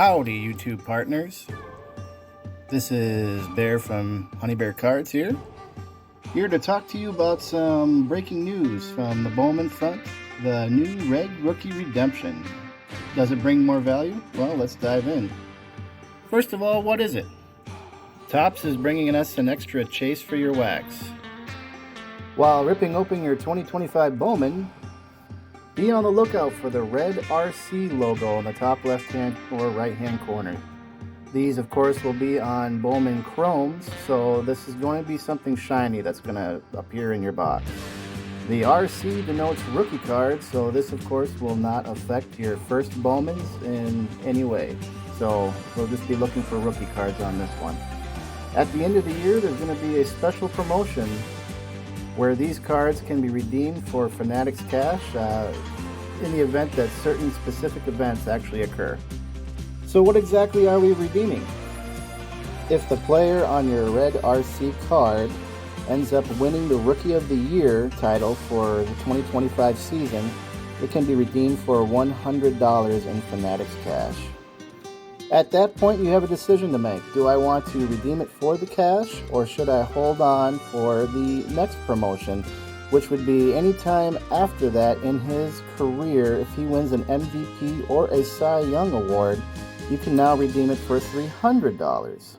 Howdy, YouTube partners. This is Bear from Honey Bear Cards here to talk to you about some breaking news from the Bowman front, the new Red Rookie Redemption. Does it bring more value? Well, let's dive in. First of all, what is it? Topps is bringing us an extra chase for your wax. While ripping open your 2025 Bowman, be on the lookout for the red RC logo in the top left-hand or right-hand corner. These, of course, will be on Bowman Chromes, so this is going to be something shiny that's going to appear in your box. The RC denotes rookie cards, so this, of course, will not affect your first Bowmans in any way. So we'll just be looking for rookie cards on this one. At the end of the year, there's going to be a special promotion where these cards can be redeemed for Fanatics Cash in the event that certain specific events actually occur. So what exactly are we redeeming? If the player on your red RC card ends up winning the Rookie of the Year title for the 2025 season, it can be redeemed for $100 in Fanatics Cash. At that point, you have a decision to make. Do I want to redeem it for the cash, or should I hold on for the next promotion, which would be any time after that in his career? If he wins an MVP or a Cy Young award, you can now redeem it for $300.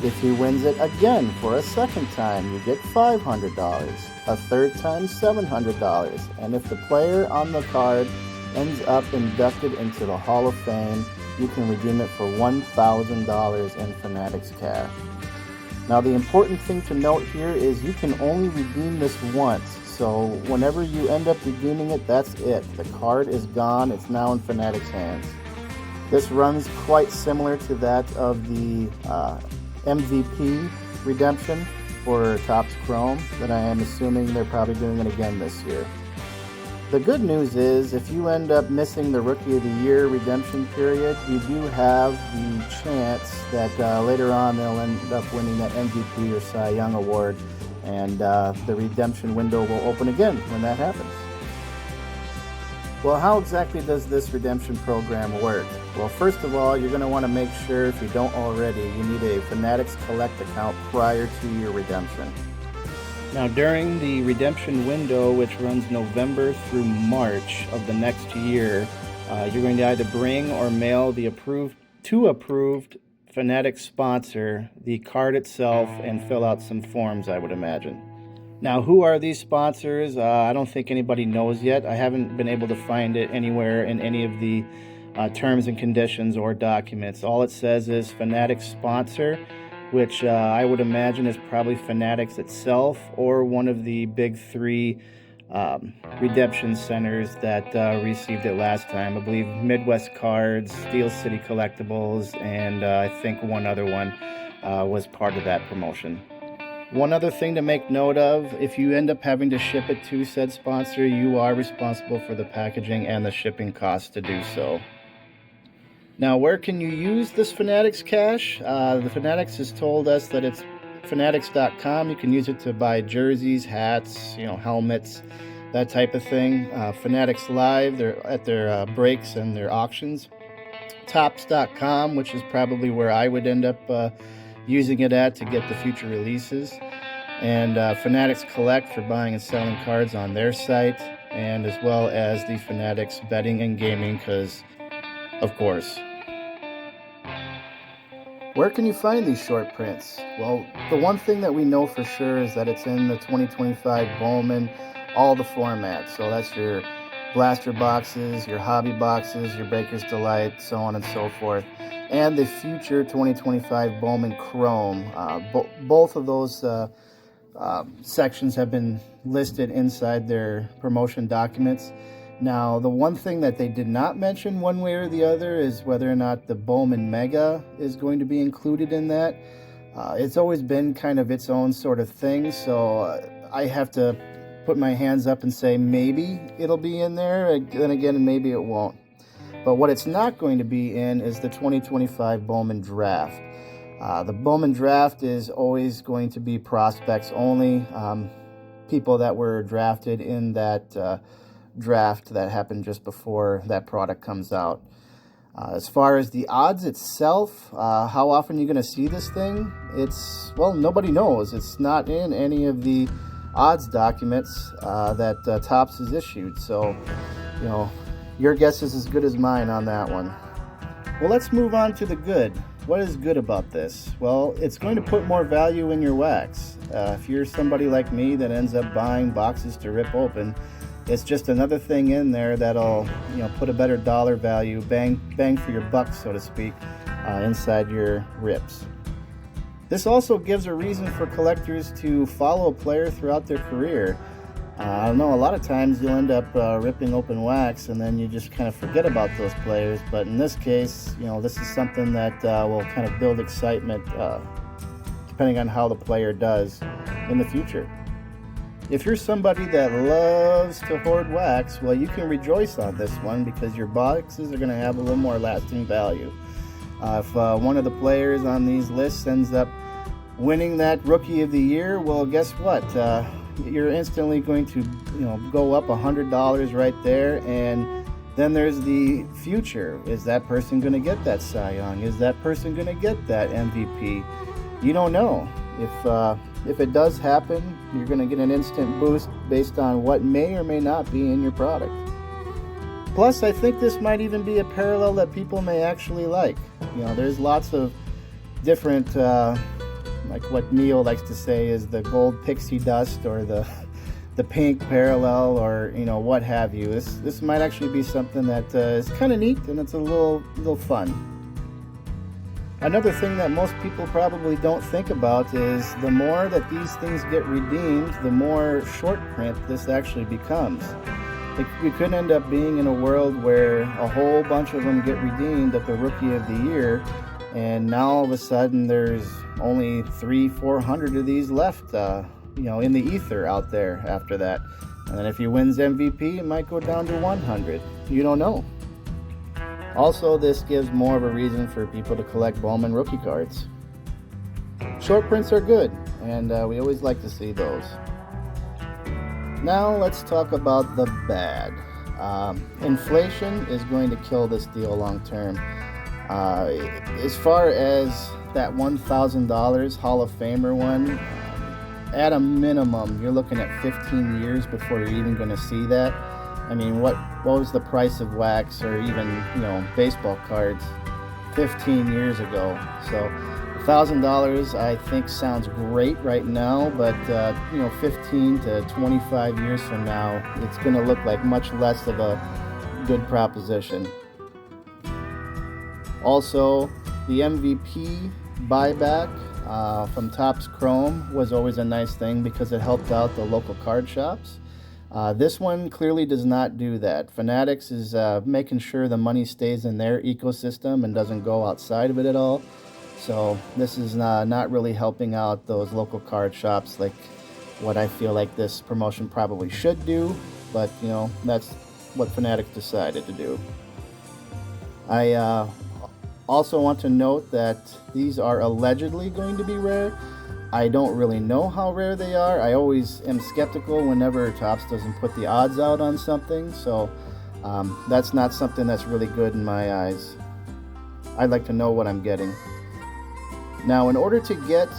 If he wins it again for a second time, you get $500. A third time, $700. And if the player on the card ends up inducted into the Hall of Fame, you can redeem it for $1,000 in Fanatics Cash. Now, the important thing to note here is you can only redeem this once. So whenever you end up redeeming it, that's it. The card is gone. It's now in Fanatics' hands. This runs quite similar to that of the MVP redemption for Topps Chrome, that I am assuming they're probably doing it again this year. The good news is, if you end up missing the Rookie of the Year redemption period, you do have the chance that later on they'll end up winning that MVP or Cy Young award, and the redemption window will open again when that happens. Well, how exactly does this redemption program work? Well, first of all, you're going to want to make sure, if you don't already, you need a Fanatics Collect account prior to your redemption. Now, during the redemption window, which runs November through March of the next year, you're going to either bring or mail the approved Fanatics sponsor the card itself and fill out some forms, I would imagine. Now, who are these sponsors? I don't think anybody knows yet. I haven't been able to find it anywhere in any of the terms and conditions or documents. All it says is Fanatics sponsor, which I would imagine is probably Fanatics itself or one of the big three redemption centers that received it last time. I believe Midwest Cards, Steel City Collectibles, and I think one other one was part of that promotion. One other thing to make note of, if you end up having to ship it to said sponsor, you are responsible for the packaging and the shipping costs to do so. Now, where can you use this Fanatics Cash? The Fanatics has told us that it's fanatics.com. You can use it to buy jerseys, hats, helmets, that type of thing. Fanatics Live, they're at their breaks and their auctions. Topps.com, which is probably where I would end up using it at to get the future releases. And Fanatics Collect for buying and selling cards on their site, and as well as the Fanatics Betting and Gaming, because, of course. Where can you find these short prints? Well, the one thing that we know for sure is that it's in the 2025 Bowman, all the formats. So that's your blaster boxes, your hobby boxes, your Baker's Delight, so on and so forth. And the future 2025 Bowman Chrome. Both of those sections have been listed inside their promotion documents. Now, the one thing that they did not mention one way or the other is whether or not the Bowman Mega is going to be included in that. It's always been kind of its own sort of thing, so I have to put my hands up and say maybe it'll be in there, then again maybe it won't. But what it's not going to be in is the 2025 Bowman Draft. The Bowman Draft is always going to be prospects only, people that were drafted in that draft that happened just before that product comes out. As far as the odds itself, how often you're going to see this thing, well, nobody knows. It's not in any of the odds documents that Topps has issued. So, your guess is as good as mine on that one. Well, let's move on to the good. What is good about this? Well, it's going to put more value in your wax. If you're somebody like me that ends up buying boxes to rip open, it's just another thing in there that'll, put a better dollar value, bang for your buck, so to speak, inside your rips. This also gives a reason for collectors to follow a player throughout their career. I don't know, a lot of times you'll end up ripping open wax and then you just kind of forget about those players, but in this case, this is something that will kind of build excitement depending on how the player does in the future. If you're somebody that loves to hoard wax, well, you can rejoice on this one because your boxes are going to have a little more lasting value. If one of the players on these lists ends up winning that Rookie of the Year, well, guess what? You're instantly going to, go up $100 right there, and then there's the future. Is that person going to get that Cy Young? Is that person going to get that MVP? You don't know. If it does happen, you're going to get an instant boost based on what may or may not be in your product. Plus, I think this might even be a parallel that people may actually like. There's lots of different, like what Neil likes to say is the gold pixie dust or the pink parallel or, what have you. This might actually be something that is kind of neat and it's a little fun. Another thing that most people probably don't think about is the more that these things get redeemed, the more short print this actually becomes. We could end up being in a world where a whole bunch of them get redeemed at the Rookie of the Year, and now all of a sudden there's only 300-400 of these left, in the ether out there after that. And then if he wins MVP, it might go down to 100. You don't know. Also, this gives more of a reason for people to collect Bowman rookie cards. Short prints are good, and we always like to see those. Now let's talk about the bad. Inflation is going to kill this deal long term. As far as that $1,000 Hall of Famer one, at a minimum, you're looking at 15 years before you're even going to see that. I mean, what was the price of wax or even, baseball cards 15 years ago? So $1,000 I think sounds great right now, but 15 to 25 years from now, it's going to look like much less of a good proposition. Also, the MVP buyback from Topps Chrome was always a nice thing because it helped out the local card shops. This one clearly does not do that. Fanatics is making sure the money stays in their ecosystem and doesn't go outside of it at all. So this is not really helping out those local card shops like what I feel like this promotion probably should do. But, that's what Fanatics decided to do. I also want to note that these are allegedly going to be rare. I don't really know how rare they are. I always am skeptical whenever Topps doesn't put the odds out on something, so that's not something that's really good in my eyes. I'd like to know what I'm getting. Now, in order to get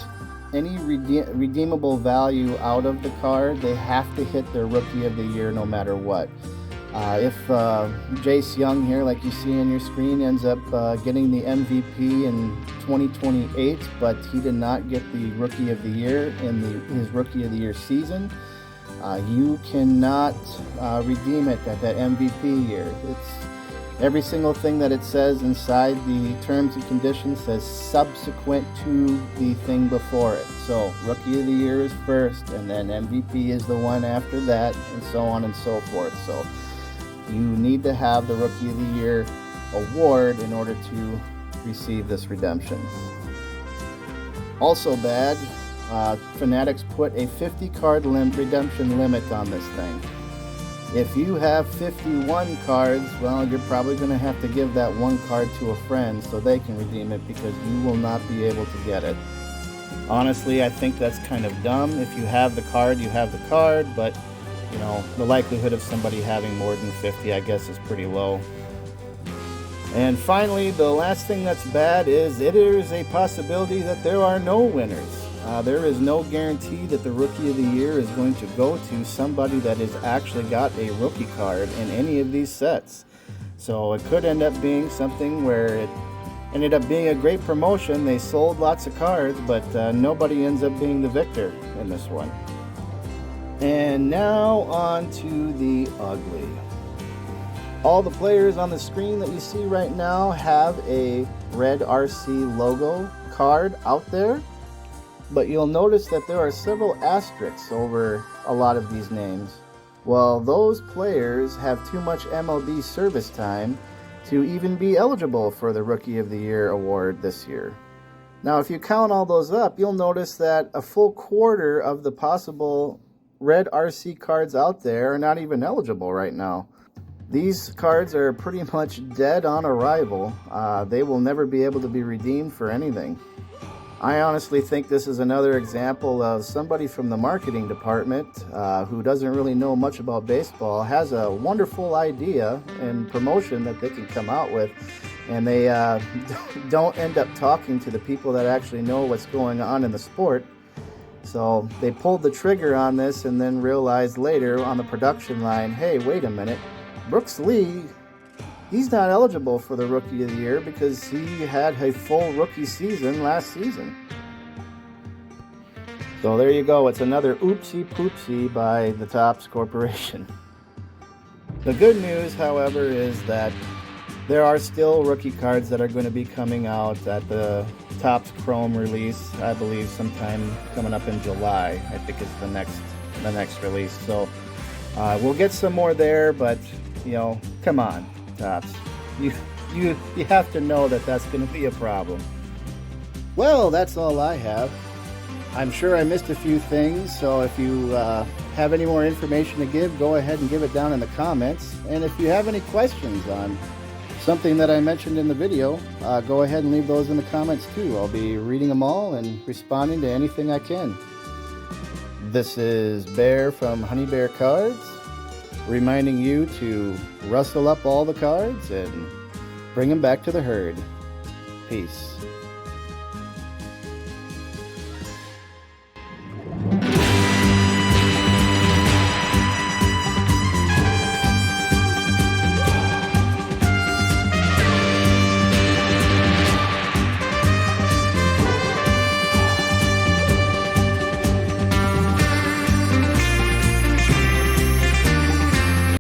any redeemable value out of the card, they have to hit their Rookie of the Year no matter what. If Jace Young here, like you see on your screen, ends up getting the MVP in 2028, but he did not get the Rookie of the Year in his Rookie of the Year season, you cannot redeem it at that MVP year. It's every single thing that it says inside the terms and conditions says subsequent to the thing before it. So Rookie of the Year is first, and then MVP is the one after that, and so on and so forth. So you need to have the Rookie of the Year award in order to receive this redemption. Also bad, Fanatics put a 50 card redemption limit on this thing. If you have 51 cards, well, you're probably going to have to give that one card to a friend so they can redeem it because you will not be able to get it. Honestly, I think that's kind of dumb. If you have the card, you have the card, but the likelihood of somebody having more than 50, I guess, is pretty low. And finally, the last thing that's bad is it is a possibility that there are no winners. There is no guarantee that the Rookie of the Year is going to go to somebody that has actually got a rookie card in any of these sets. So it could end up being something where it ended up being a great promotion. They sold lots of cards, but nobody ends up being the victor in this one. And now on to the ugly. All the players on the screen that you see right now have a red RC logo card out there, but you'll notice that there are several asterisks over a lot of these names. Well, those players have too much MLB service time to even be eligible for the Rookie of the Year award this year. Now, if you count all those up, you'll notice that a full quarter of the possible red RC cards out there are not even eligible right now. These cards are pretty much dead on arrival. They will never be able to be redeemed for anything. I honestly think this is another example of somebody from the marketing department who doesn't really know much about baseball, has a wonderful idea and promotion that they can come out with, and they don't end up talking to the people that actually know what's going on in the sport. So they pulled the trigger on this and then realized later on the production line, hey, wait a minute, Brooks Lee, he's not eligible for the Rookie of the Year because he had a full rookie season last season. So there you go. It's another oopsie poopsie by the Topps Corporation. The good news, however, is that there are still rookie cards that are going to be coming out at the Topps Chrome release. I believe sometime coming up in July. I think is the next release. So we'll get some more there, but you know, come on. Topps. You have to know that that's going to be a problem. Well, that's all I have. I'm sure I missed a few things, so if you have any more information to give, go ahead and give it down in the comments. And if you have any questions on something that I mentioned in the video, go ahead and leave those in the comments too. I'll be reading them all and responding to anything I can. This is Bear from Honey Bear Cards, reminding you to rustle up all the cards and bring them back to the herd. Peace.